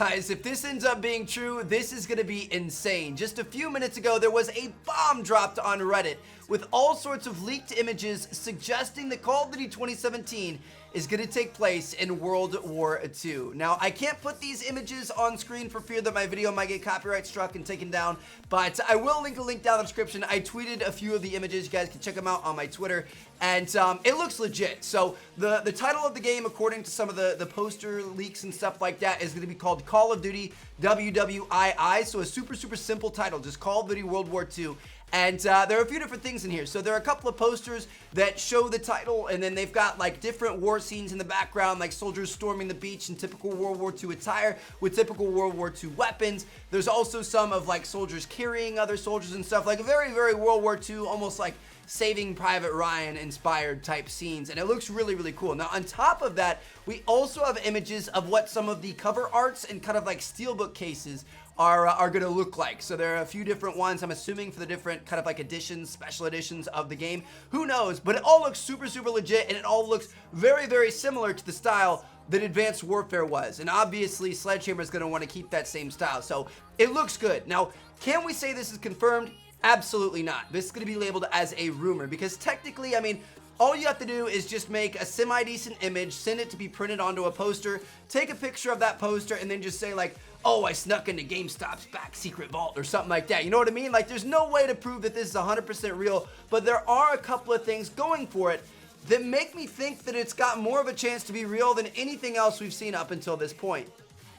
Guys, if this ends up being true, this is going to be insane. Just a few minutes ago, there was a bomb dropped on Reddit with all sorts of leaked images suggesting that Call of Duty 2017 is going to take place in World War II. Now, I can't put these images on screen for fear that my video might get copyright struck and taken down, but I will link a link down in the description. I tweeted a few of the images. You guys can check them out on my Twitter, and it looks legit. So the title of the game, according to some of the poster leaks and stuff like that, is going to be called Call of Duty Wwii. So a super simple title, just Call of Duty World War II. And there are a few different things in here. So there are a couple of posters that show the title, and then they've got like different war scenes in the background, like soldiers storming the beach in typical World War II attire with typical World War II weapons. There's also some of like soldiers carrying other soldiers and stuff, like a very World War II, almost like Saving Private Ryan inspired type scenes, and it looks really cool. Now on top of that, we also have images of what some of the cover arts and kind of like steelbook cases are going to look like. So there are a few different ones, I'm assuming, for the different kind of like editions, special editions of the game. Who knows? But it all looks super legit, and it all looks very similar to the style that Advanced Warfare was. And obviously Sledgehammer is going to want to keep that same style. So it looks good. Now, can we say this is confirmed? Absolutely not. This is going to be labeled as a rumor, because technically, I mean, all you have to do is just make a semi-decent image, send it to be printed onto a poster, take a picture of that poster, and then just say like, oh, I snuck into GameStop's back secret vault or something like that. You know what I mean? Like, there's no way to prove that this is 100% real, but there are a couple of things going for it that make me think that it's got more of a chance to be real than anything else we've seen up until this point.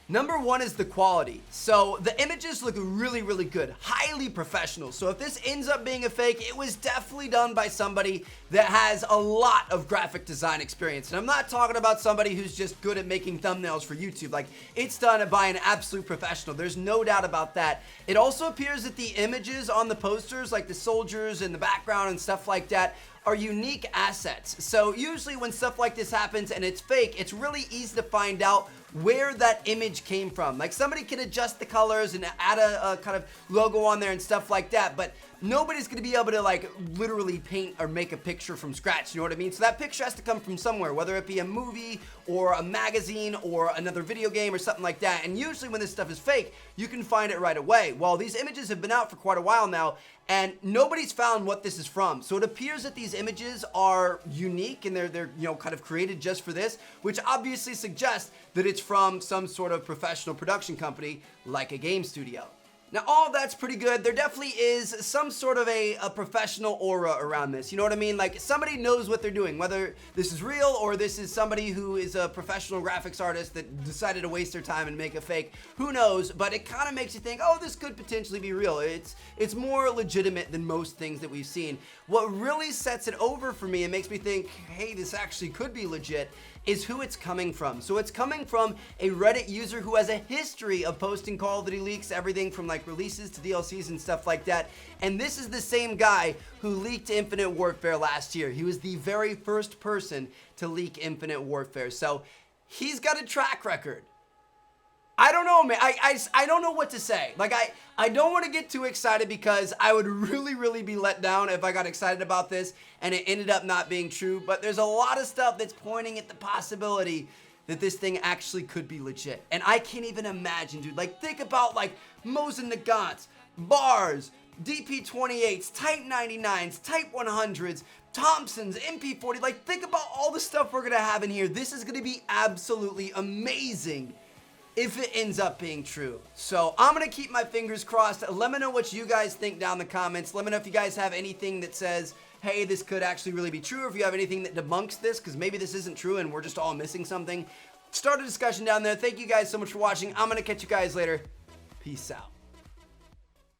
Number one is the quality. So the images look really good, highly professional. So if this ends up being a fake, it was definitely done by somebody that has a lot of graphic design experience. And I'm not talking about somebody who's just good at making thumbnails for YouTube. Like, it's done by an absolute professional. There's no doubt about that. It also appears that the images on the posters, like the soldiers in the background and stuff like that, are unique assets. So usually when stuff like this happens and it's fake, it's really easy to find out where that image came from. Like, somebody can adjust the colors and add a kind of logo on there and stuff like that, but nobody's gonna be able to like literally paint or make a picture from scratch, you know what I mean? So that picture has to come from somewhere, whether it be a movie or a magazine or another video game or something like that. And usually when this stuff is fake, you can find it right away. Well, these images have been out for quite a while now, and nobody's found what this is from. So it appears that these images are unique, and they're you know, kind of created just for this, which obviously suggests that it's from some sort of professional production company like a game studio. Now, all of that's pretty good. There definitely is some sort of a professional aura around this. You know what I mean? Like, somebody knows what they're doing, whether this is real or this is somebody who is a professional graphics artist that decided to waste their time and make a fake. Who knows? But it kind of makes you think, oh, this could potentially be real. It's more legitimate than most things that we've seen. What really sets it over for me and makes me think, hey, this actually could be legit, is who it's coming from. So it's coming from a Reddit user who has a history of posting Call of Duty leaks, everything from like releases to DLCs and stuff like that. And this is the same guy who leaked Infinite Warfare last year. He was the very first person to leak Infinite Warfare. So he's got a track record. I don't know, man. I don't know what to say. Like, I don't want to get too excited, because I would really be let down if I got excited about this and it ended up not being true. But there's a lot of stuff that's pointing at the possibility that this thing actually could be legit. And I can't even imagine, dude. Like, think about like Mosin Nagants, Bars, DP28s, Type 99s, Type 100s, Thompsons, MP40. Like, think about all the stuff we're gonna have in here. This is gonna be absolutely amazing if it ends up being true. So I'm gonna keep my fingers crossed. Let me know what you guys think down in the comments. Let me know if you guys have anything that says, hey, this could actually really be true, or if you have anything that debunks this, because maybe this isn't true and we're just all missing something. Start a discussion down there. Thank you guys so much for watching. I'm gonna catch you guys later. Peace out.